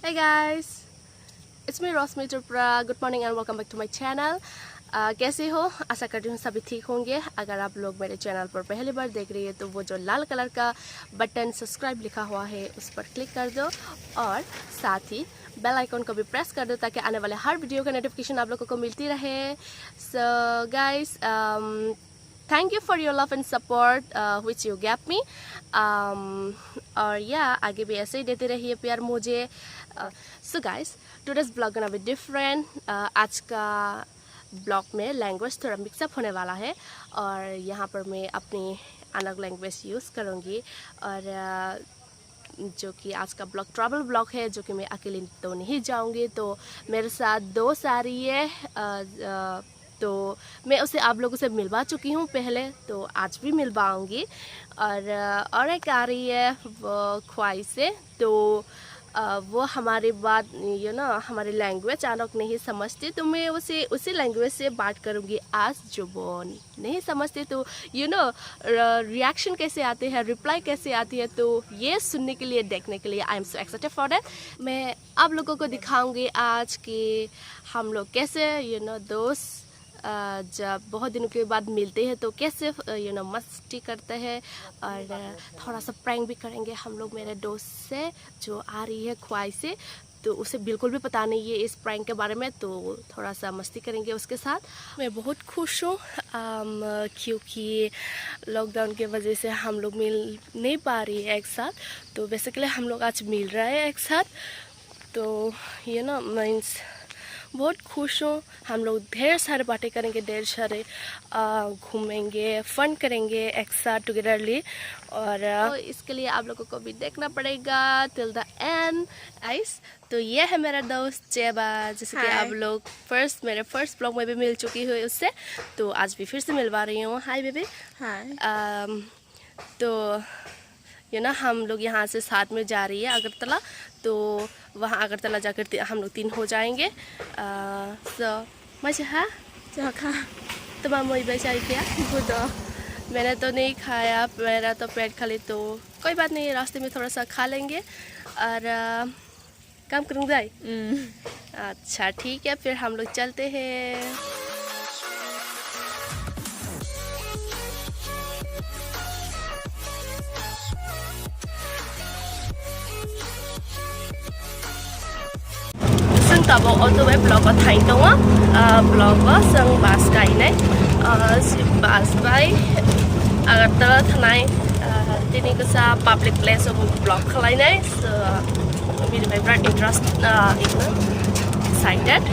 Hey guys, it's me Roshmi Tripura. Good morning and welcome back to my channel. कैसे हो? आशा करती हूँ सभी ठीक होंगे। अगर आप लोग मेरे चैनल पर पहली बार देख रही है तो वो जो लाल कलर का बटन सब्सक्राइब लिखा हुआ है उस पर क्लिक कर दो और साथ ही बेल आइकन को भी प्रेस कर दो ताकि आने वाले हर वीडियो का नोटिफिकेशन आप लोगों को मिलती रहे। So guys, thank you for your love and support which you gave me. और या आगे भी ऐसे ही देते रहिए प्यार मुझे। So guys, today's vlog gonna be different. आज का ब्लॉग में लैंग्वेज थोड़ा मिक्सअप होने वाला है और यहाँ पर मैं अपनी अलग लैंग्वेज यूज़ करूँगी और जो कि आज का ब्लॉग ट्रैवल ब्लॉग है जो कि मैं अकेले तो नहीं जाऊँगी, तो मेरे साथ दोस्त आ रही है। तो मैं उसे आप लोगों से मिलवा चुकी हूँ पहले, तो आज भी मिलवाऊँगी। और एक आ रही है वो ख्वाही से, तो वो हमारी बात हमारी लैंग्वेज अचानक नहीं समझती, तो मैं उसे उसी लैंग्वेज से बात करूँगी आज। जो वो नहीं समझते तो रिएक्शन कैसे आते हैं, रिप्लाई कैसे आती है, तो ये सुनने के लिए, देखने के लिए I am so excited for that. मैं आप लोगों को दिखाऊंगी आज कि हम लोग कैसे दोस्त जब बहुत दिनों के बाद मिलते हैं तो कैसे मस्ती करते हैं और थोड़ा सा प्रैंक भी करेंगे हम लोग मेरे दोस्त से जो आ रही है ख्वाही से। तो उसे बिल्कुल भी पता नहीं है इस प्रैंक के बारे में, तो थोड़ा सा मस्ती करेंगे उसके साथ। मैं बहुत खुश हूँ क्योंकि लॉकडाउन की वजह से हम लोग मिल नहीं पा रही है एक साथ, तो बेसिकली हम लोग आज मिल रहे हैं एक साथ। तो मीन्स बहुत खुश हूँ। हम लोग ढेर सारे बातें करेंगे, ढेर सारे घूमेंगे, फन करेंगे एक साथ टुगेदरली। और तो इसके लिए आप लोगों को भी देखना पड़ेगा टिल द एंड गाइस। तो ये है मेरा दोस्त जेबा, जैसे कि आप लोग मेरे फर्स्ट ब्लॉग में भी मिल चुकी हुई उससे, तो आज भी फिर से मिलवा रही हूँ। Hi baby. हाय। तो हम लोग यहाँ से साथ में जा रही है अगरतला, तो वहाँ अगरतला जाकर हम लोग 3 हो जाएंगे। मजा तुम्हारा मुझे बेचारी क्या मैंने तो नहीं खाया, मेरा तो पेट खाली, तो कोई बात नहीं, रास्ते में थोड़ा सा खा लेंगे और काम करूँगा जाए। अच्छा ठीक है, फिर हम लोग चलते हैं। Tabo auto web blog at Hain Donga, blog sang bus guy ne, bus by Agatha tonight, didn't go sa public place of blog line, so with my very interest excited,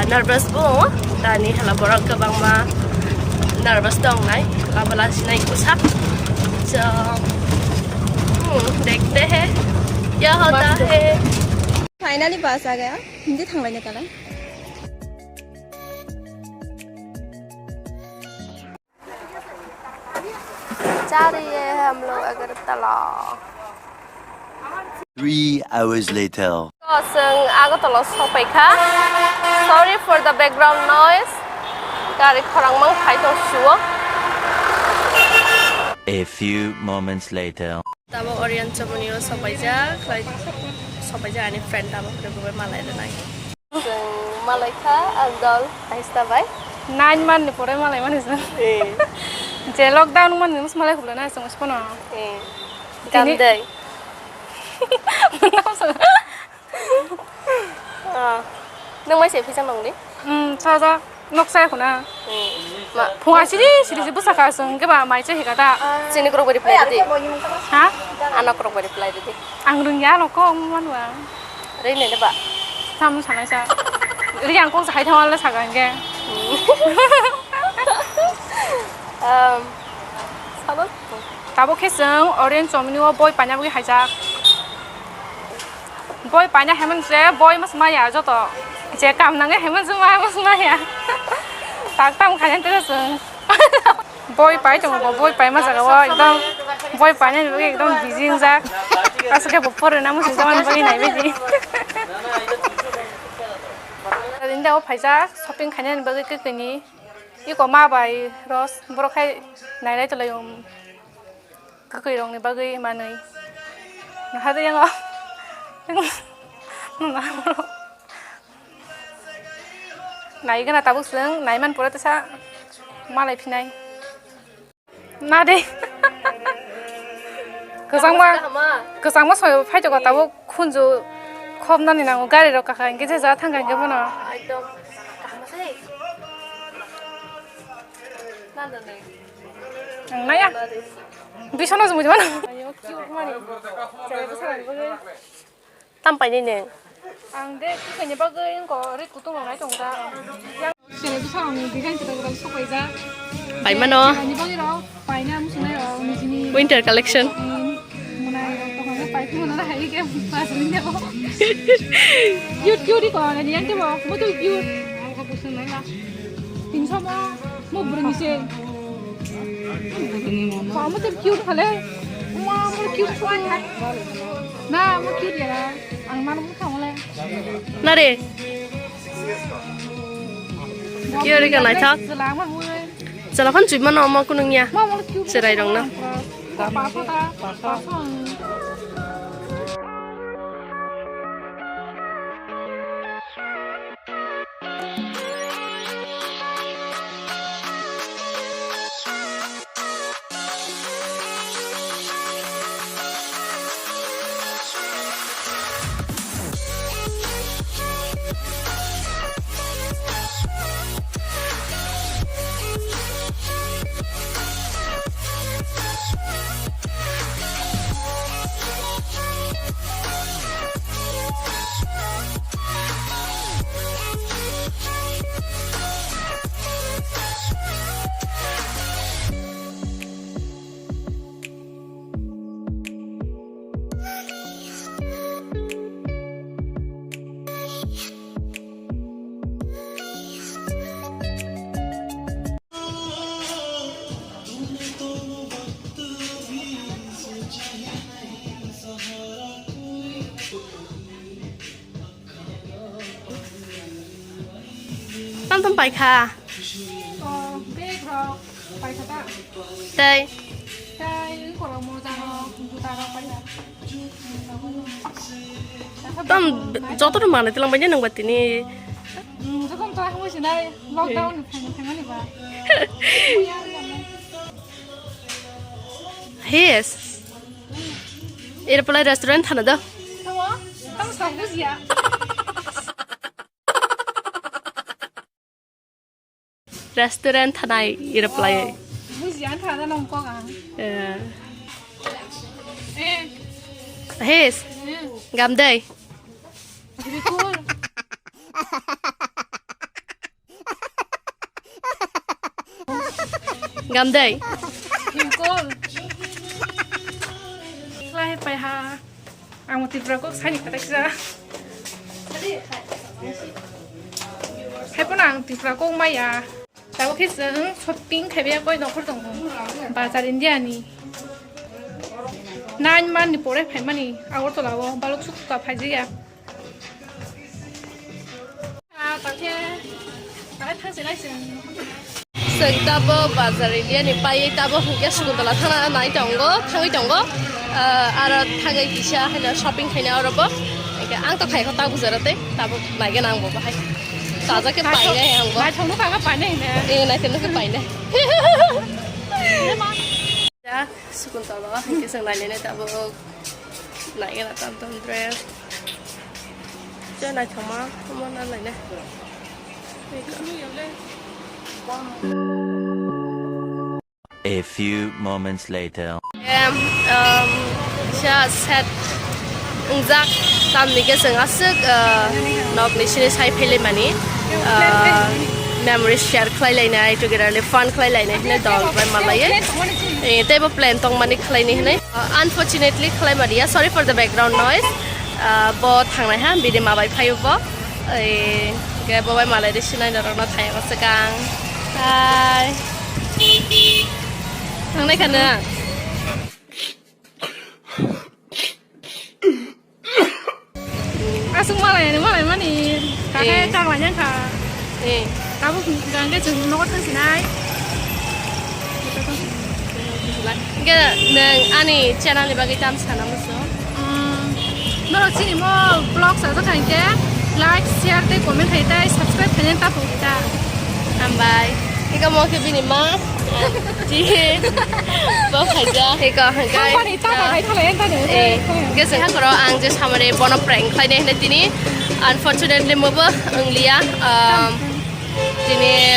nervous bo, tani halaborak kabang ma nervous dong nai, labalas nai kusap, so देखते हैं क्या होता है। Finally बस आ गया, हिंदी थांगलाय निकाला। जा रही है हम लोग Agartala. 3 hours later. Agartala sampai ka. Sorry for the background noise. Gari korang mang khai tong shuo. A few moments later. Tabo Orient Chamonio sampai ja, sampai ja ani friend tabo beberapa Malay dan lain. Malay ka Aldol, Aista bay. 9 man ni pore malay man isa. Je lockdown man ni mus malay hula na sang spono. Gandai. Nang mai sepi sang nong ni? Saja noksai kuna. Phunga siri busaka sang ke ba mai che hikata. Sini krok beri play tadi. Ha? Anak krok beri play tadi. Angrung ya loko man wa. Rin ni ba? Sam sanai sa. Riang kong sai thawal la sagan ge. Salut. Tabo keseng orange somni wa boy panya bagi haja. Boy panya hemen se boy mas maya jo to. Je kam nang hemen se mas maya. Tak tam khajan te seng. Boy pai to boy pai mas ga wa ekdom boy panya ni ekdom busy jak. Asake bopor na mus zaman bagi nai beji. Rinda o phaja shopping khajan bagi ke kini. Iko ma bai ros brokai nai lai to layom. Ka koi rong ni bagi manai. Hada yang 나이가 따북승 나이만 보라듯아 말ай 피나이 나대 그상마 소요 파이저가 따북 콘조 컵나니 나고 가리로 가가 인게 제자 탄간 게 보나 나야 비셔나 좀 보지마 땀 빨리 내. 안돼 그냥 bagay ko rit kutung ngai tong ta yang sele tu sang ni digan kita orang sok aja Pai mano. ni bagi ro pai na musnai ro ni sini Winter collection. munai ro to kan pai tu mana hai ke pas ni ne ko cute di ko ni yang ke bo mo tu cute ko pusun nai la tin so mo burni se ko mo tu cute hale mo cute so na mo cute ya ang mana mo thong le Nari. Kia đi cái này chắc. Giờ là con chuyện mà nó mà con nha. Sẽ đây đồng nào. Tăm bài kha. big ro pai kata Đây. cái của mo ra ro ta ro pai Tăm 저도 많이 들랑 많이 넣는 것 같으니. 조금 더 하고 싶나요? 록다운 당연히 봐. Yes. Ini pula restoran thana dah. Tahu? Kamu sanggup ya? Restoran thana ini pula. Buzian thana nongkong ah. Yes. Gam đây. Jadi cool. Gam đây. Cool. Lai pai ha. Ang mo Tripura ko sai ni kata kisa. Hai pun ang Tripura ko mai ya. Tahu kisah shopping kayak apa itu orang tunggu. Bazar India ni. Nan man ni pore pai mani. Awak tu lawa balok suka pai dia. Ah, tapi tapi thang sini sih. Sengtabo bazar India ni pai tabo hingga sekolah thana naik tunggu, thangai tunggu. Ada thangai kisah hanya shopping hanya orang bo. Ikan ang tu kayak kota guzarate, tabo naik nang bo bahai. Taza ke pai ni ang bo. Mai thong nu kang pai ni ne. Naik tenu ke pai ni. Ya, sekolah hingga seng naik ni tabo naik nak tantan dress. Chơi này thằng má, không muốn ăn này nè. A few moments later. Em sẽ set ungzak tam ni ke seng asuk nok ni sini sai phele mani memory share khlai lai nai togetherly fun khlai lai nai ne dog by malai tebo plan tong mani khlai ni nai unfortunately khlai maria sorry for the background noise bo thangnai ha bidi ma bai phayu bo ke bo bai malai de sinai na rona thai ma sakang hai thangnai kana Asung malai mana ni? Kakek kang lainnya kah? Kamu kang ke jeng nol kan sinai? Cái neng ani channel ni bagi tam sana musuh. Nol rồi chị mua vlog sẽ rất thành cái like share tới comment thấy đây subscribe thấy nên ta phụ ta Bye. Ikaw mo kibini ma. Chị. Bố phải ra. Ikaw không hanggai. qua thì ta phải thay lại ta nữa Kasi ha koro ang just hamare bono prank khai ne tini. Unfortunately mo ba ang liya tini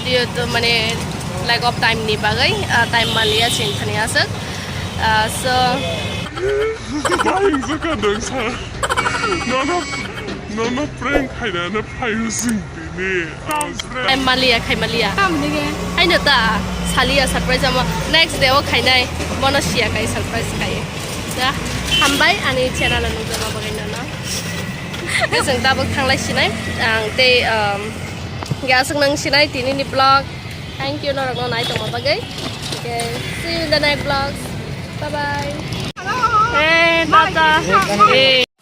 dia to mane lack of time ni bagai time malia sin thani asak. So Buying the condoms, no prank, I don't know how you sing the time malia khai malia. tao mình đi Ai nữa ta salia surprise ama next day o khai nai bono share kai surprise kai. Da hambai ani channel anu jama bagai na. Kasi ta bak thang lai sinai ang te ga sang nang sinai tini ni vlog. Thank you na rang nai tong bagai. Okay, see you in the next vlogs. Bye bye. Hey, tata. Hey.